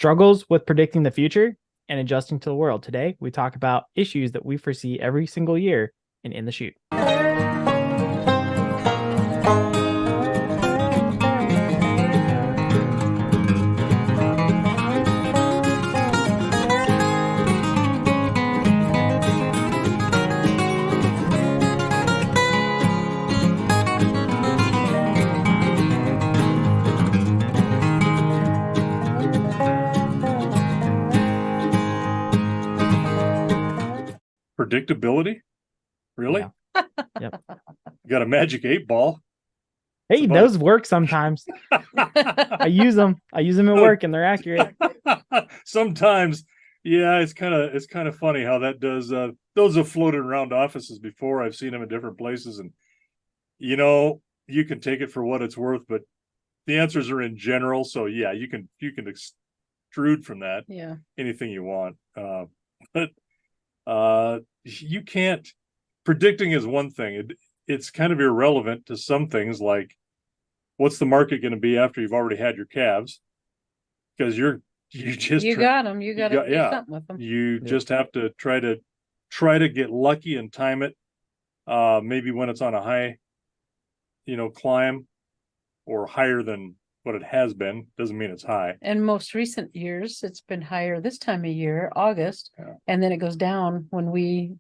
struggles with predicting the future and adjusting to the world. Today, we talk about issues that we foresee every single year in the Chute. Predictability? Really? Yeah. Yep. You got a magic 8 ball. Hey, those work sometimes. I use them at work and they're accurate. Sometimes, yeah, it's kind of funny how that does. Those have floated around offices before. I've seen them in different places, and you can take it for what it's worth, but the answers are in general. So yeah, you can extrude from that anything you want. But you can't. Predicting is one thing. It's kind of irrelevant to some things, like what's the market going to be after you've already had your calves, because you got them. You got to do something with them. You just have to try to get lucky and time it. Maybe when it's on a high, climb, or higher than what it has been. Doesn't mean it's high. And most recent years, it's been higher this time of year, August, and then it goes down when we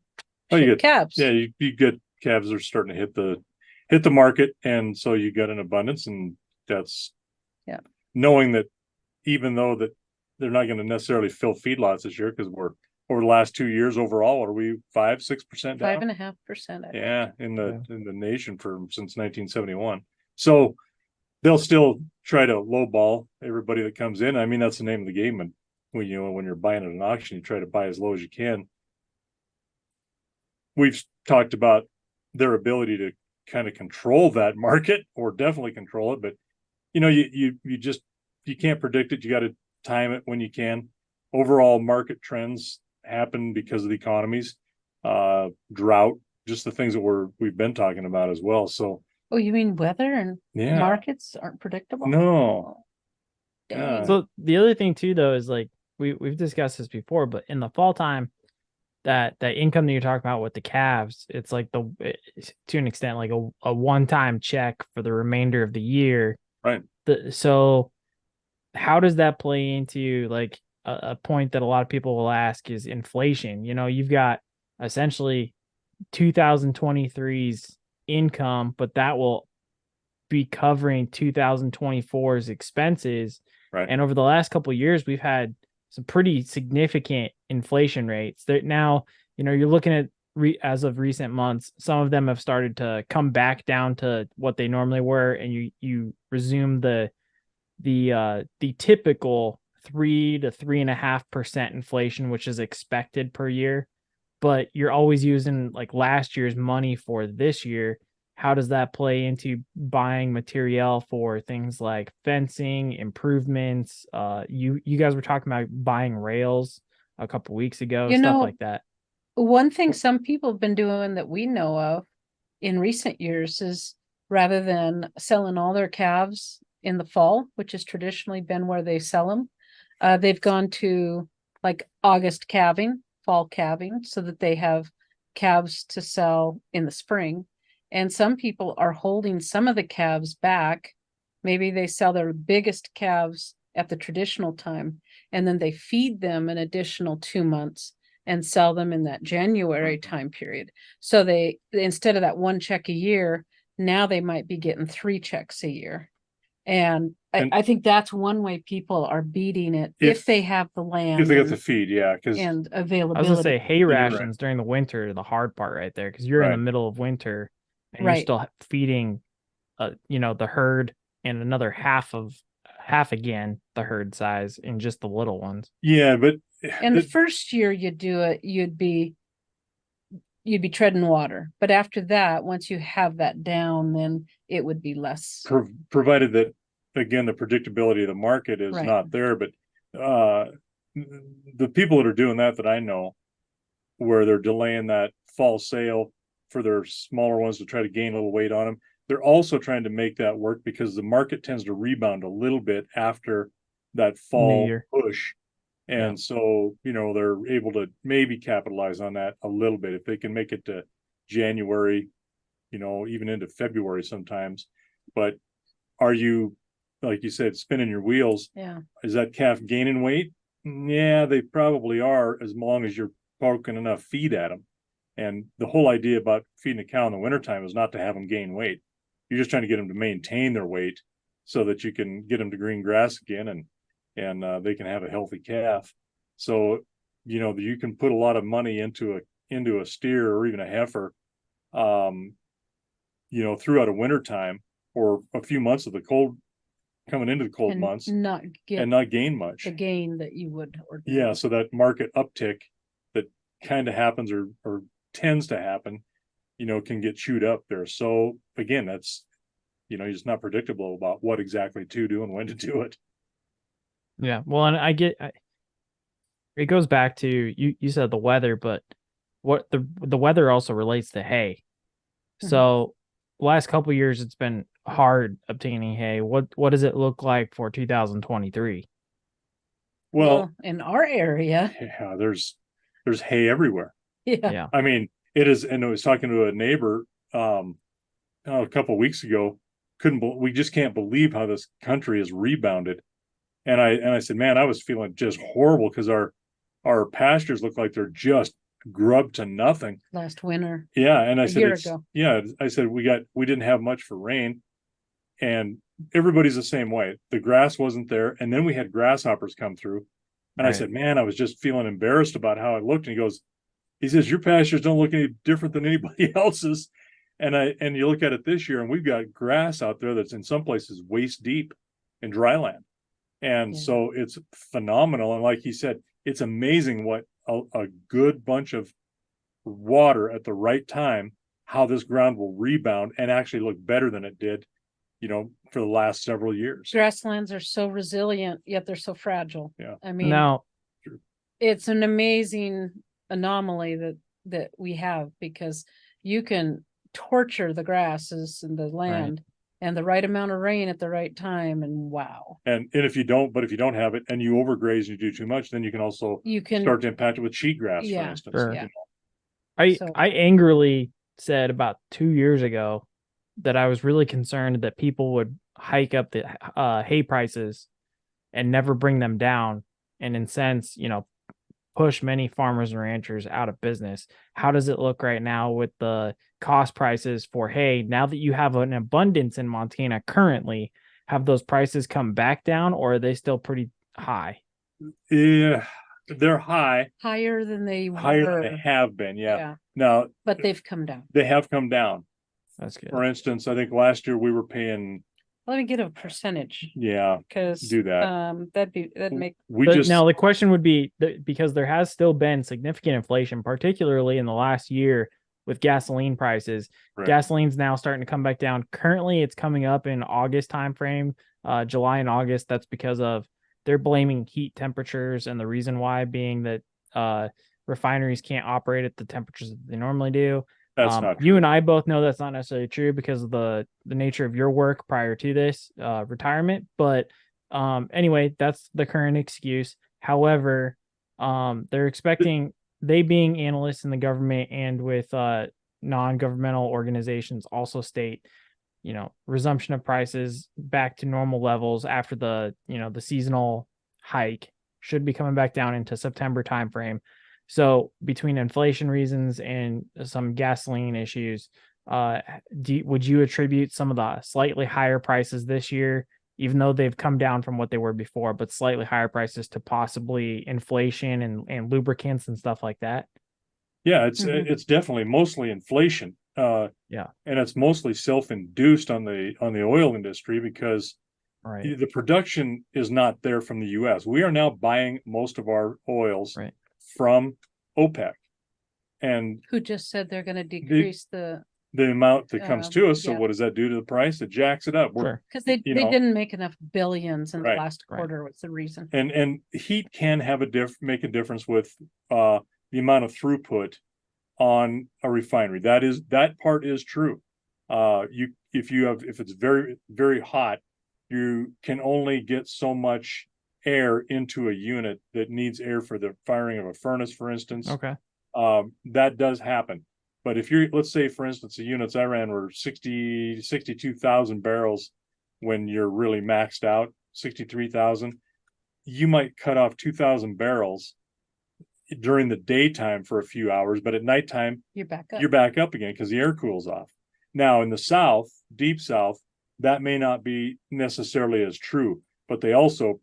you get calves. Yeah, you get calves are starting to hit the market, and so you got an abundance, and that's knowing that even though that they're not going to necessarily fill feedlots this year, because we're over the last 2 years overall, are we 5-6% down? 5.5%. Yeah, in the nation since 1971. So they'll still try to lowball everybody that comes in. I mean, that's the name of the game. And when you're buying at an auction, you try to buy as low as you can. We've talked about their ability to kind of control that market, or definitely control it, but you can't predict it. You got to time it when you can. Overall market trends happen because of the economies, drought, just the things that we've been talking about as well. So you mean weather and markets aren't predictable? No. So the other thing too, though, is like we've discussed this before, but in the fall time, that income that you're talking about with the calves, it's like to an extent like a one-time check for the remainder of the year. Right. So how does that play into like a point that a lot of people will ask is inflation? You've got essentially 2023's income, but that will be covering 2024's expenses. Right. And over the last couple of years, we've had some pretty significant inflation rates. That now, you're looking at as of recent months, some of them have started to come back down to what they normally were, and you resume the typical 3 to 3.5% inflation, which is expected per year. But you're always using like last year's money for this year. How does that play into buying material for things like fencing, improvements? You guys were talking about buying rails a couple weeks ago, stuff like that. One thing some people have been doing that we know of in recent years is, rather than selling all their calves in the fall, which has traditionally been where they sell them, they've gone to like August calving, fall calving, so that they have calves to sell in the spring. And some people are holding some of the calves back. Maybe they sell their biggest calves at the traditional time, and then they feed them an additional 2 months and sell them in that January time period. So they, instead of that one check a year, now they might be getting 3 checks a year. And I think that's one way people are beating it if they have the land. If they got the feed, and availability. I was gonna say hay rations during the winter, the hard part right there, because you're in the middle of winter and you're still feeding, the herd and another half again the herd size in just the little ones. Yeah, but the first year you do it, you'd be treading water. But after that, once you have that down, then it would be less. Provided that, again, the predictability of the market is not there. But the people that are doing that I know, where they're delaying that fall sale for their smaller ones to try to gain a little weight on them, they're also trying to make that work, because the market tends to rebound a little bit after that New fall year. push. And so, they're able to maybe capitalize on that a little bit if they can make it to January, even into February sometimes. But are you, like you said, spinning your wheels? Yeah. Is that calf gaining weight? Yeah, they probably are, as long as you're poking enough feed at them. And the whole idea about feeding a cow in the wintertime is not to have them gain weight. You're just trying to get them to maintain their weight so that you can get them to green grass again, and they can have a healthy calf. So, you can put a lot of money into a steer or even a heifer, throughout a wintertime or a few months of the cold, coming into the cold And months, not get and not gain much. the gain that you would Yeah, so that market uptick that kind of happens or tends to happen, can get chewed up there. So again, that's, it's not predictable about what exactly to do and when to do it. Yeah. Well, and it goes back to you said the weather, but what the weather also relates to hay. So last couple of years it's been hard obtaining hay. What does it look like for 2023? Well, in our area, yeah, there's hay everywhere. yeah. I mean, it is, and I was talking to a neighbor a couple of weeks ago. We just can't believe how this country has rebounded. And I said, man, I was feeling just horrible because our pastures look like they're just grubbed to nothing. Last winter. Yeah, and I A said, year ago. yeah, I said we didn't have much for rain, and everybody's the same way. The grass wasn't there, and then we had grasshoppers come through, and I Right. said, man, I was just feeling embarrassed about how it looked. And he says, your pastures don't look any different than anybody else's. And you look at it this year, and we've got grass out there that's in some places waist deep in dry land. And Yeah. so it's phenomenal. And like he said, it's amazing what a good bunch of water at the right time, how this ground will rebound and actually look better than it did, for the last several years. Grasslands are so resilient, yet they're so fragile. Yeah. I mean, Now, it's an amazing anomaly that we have, because you can torture the grasses and the land and the right amount of rain at the right time, and wow. And if you don't have it and you overgraze and you do too much, then you can also start to impact it with cheatgrass, for Yeah. instance. Sure. Yeah. I angrily said about 2 years ago that I was really concerned that people would hike up the hay prices and never bring them down, and in sense, push many farmers and ranchers out of business. How does it look right now with the cost prices for hay? Now that you have an abundance in Montana currently, have those prices come back down, or are they still pretty high? Yeah, they're higher Higher than they than were. they have been. Yeah. Yeah. Now But they've come down. they have come down. That's good. For instance, I think last year we were paying, Let me get a percentage, yeah, because do that. that'd make Now the question would be because there has still been significant inflation, particularly in the last year with gasoline prices. Right. Gasoline's now starting to come back down. Currently, it's coming up in August timeframe, July and August. That's because of they're blaming heat temperatures, and the reason why being that refineries can't operate at the temperatures that they normally do. That's not true. You and I both know that's not necessarily true because of the nature of your work prior to this retirement. But anyway, that's the current excuse. However, they're expecting, they being analysts in the government and with non-governmental organizations also state, resumption of prices back to normal levels after the seasonal hike should be coming back down into September timeframe. So between inflation reasons and some gasoline issues, would you attribute some of the slightly higher prices this year, even though they've come down from what they were before, but slightly higher prices, to possibly inflation and lubricants and stuff like that? Yeah, it's definitely mostly inflation. Yeah. And it's mostly self-induced on the oil industry, because the production is not there from the US. We are now buying most of our oils from OPEC. And who just said they're going to decrease the amount that comes to us. So yeah. what does that do to the price? It jacks it up. Because they didn't make enough billions in the last quarter. What's the reason? And heat can have make a difference with the amount of throughput on a refinery. That part is true. If it's very, very hot, you can only get so much air into a unit that needs air for the firing of a furnace, for instance, Okay. that does happen. But if you're, let's say, for instance, the units I ran were 62,000 barrels when you're really maxed out, 63,000, you might cut off 2,000 barrels during the daytime for a few hours, but at nighttime, You're back up. you're back up again because the air cools off. Now, in the South, deep South, that may not be necessarily as true, but they also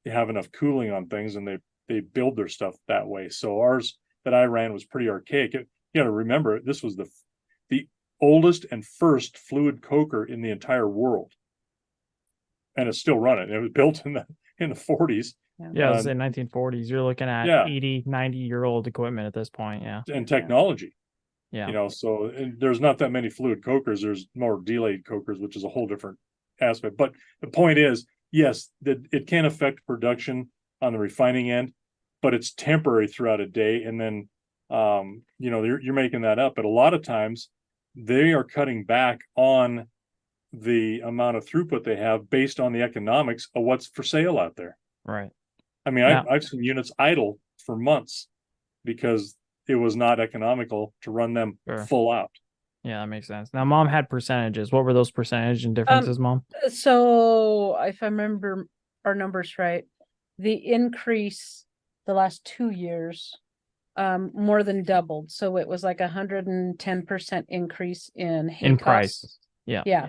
have enough cooling on things and they build their stuff that way. So ours that I ran was pretty archaic. You got to remember, this was the oldest and first fluid coker in the entire world, and it's still running. It was built in the 40s. Yeah, it was in 1940s. You're looking at Yeah. 80, 90-year-old equipment at this point. Yeah. And technology. Yeah. You know, so there's not that many fluid cokers. There's more delayed cokers, which is a whole different aspect. But the point is, yes, that it can affect production on the refining end, but it's temporary throughout a day. And then, you know, you're making that up. But a lot of times they are cutting back on the amount of throughput they have based on the economics of what's for sale out there. Right. I mean, I've seen units idle for months because it was not economical to run them full out. Yeah, that makes sense. Now, Mom had percentages. What were those percentage and differences, Mom? So if I remember our numbers right, the increase the last 2 years more than doubled. So it was like 110% increase in hay In costs. price. Yeah. Yeah.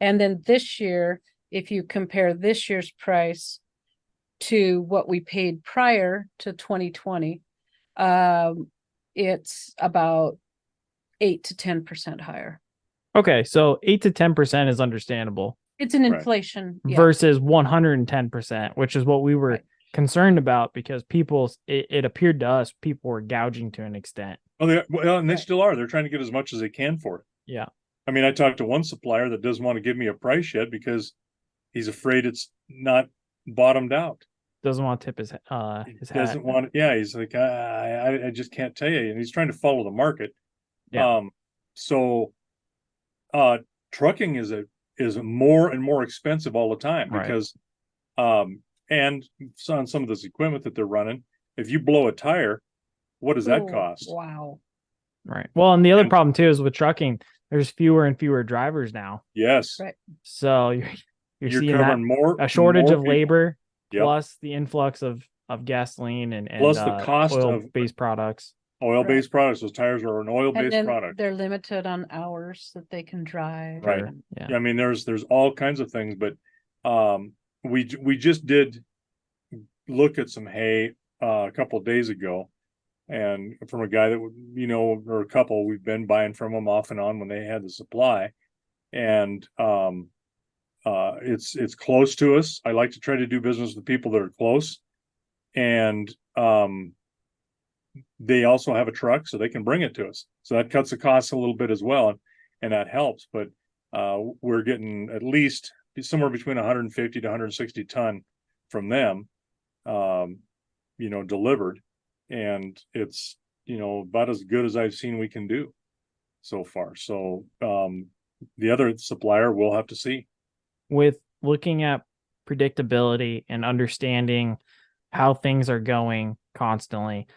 And then this year, if you compare this year's price to what we paid prior to 2020, it's about 8 to 10% higher. Okay, so 8 to 10% is understandable. It's an inflation versus 110%, which is what we were concerned about because it appeared to us people were gouging to an extent. Oh, and they still are. They're trying to get as much as they can for it. Yeah. I mean, I talked to one supplier that doesn't want to give me a price yet because he's afraid it's not bottomed out. Doesn't want to tip his hat. Doesn't want. Yeah, he's like, I just can't tell you, and he's trying to follow the market. Yeah. So, trucking is more and more expensive all the time because, and on some of this equipment that they're running, if you blow a tire, what does that cost? Wow. Right. Well, and the other problem too is with trucking, there's fewer and fewer drivers now. Yes. Right. So you're seeing covering a shortage of people. labor plus the influx of gasoline and plus the cost of oil-based products. Oil-based products. Those tires are an oil-based product. They're limited on hours that they can drive. Right. Yeah. I mean, there's all kinds of things, but we just did look at some hay a couple of days ago, and from a guy that or a couple we've been buying from them off and on when they had the supply, and it's close to us. I like to try to do business with people that are close, and they also have a truck, so they can bring it to us. So that cuts the costs a little bit as well, and that helps. But we're getting at least somewhere between 150 to 160 ton from them, delivered, and it's about as good as I've seen we can do so far. So the other supplier we'll have to see. With looking at predictability and understanding how things are going constantly,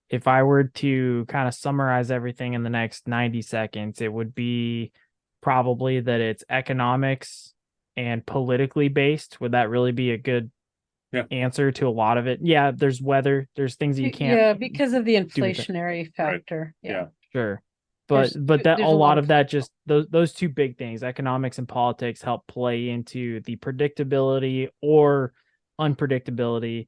if I were to kind of summarize everything in the next 90 seconds, it would be probably that it's economics and politically based. Would that really be a good answer to a lot of it? Yeah, there's weather, there's things that you can't. Yeah, because of the inflationary factor. Right. Yeah, sure. But that a lot of that, just those two big things, economics and politics, help play into the predictability or unpredictability,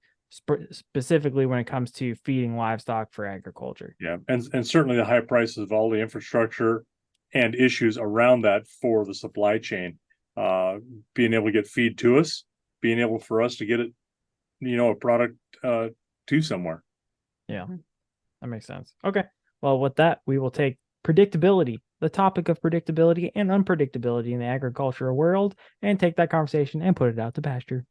specifically when it comes to feeding livestock for agriculture. Yeah, and certainly the high prices of all the infrastructure and issues around that for the supply chain, being able to get feed to us, being able for us to get it, a product to somewhere. Yeah, that makes sense. Okay, well, with that, we will take predictability, the topic of predictability and unpredictability in the agricultural world, and take that conversation and put it out to pasture.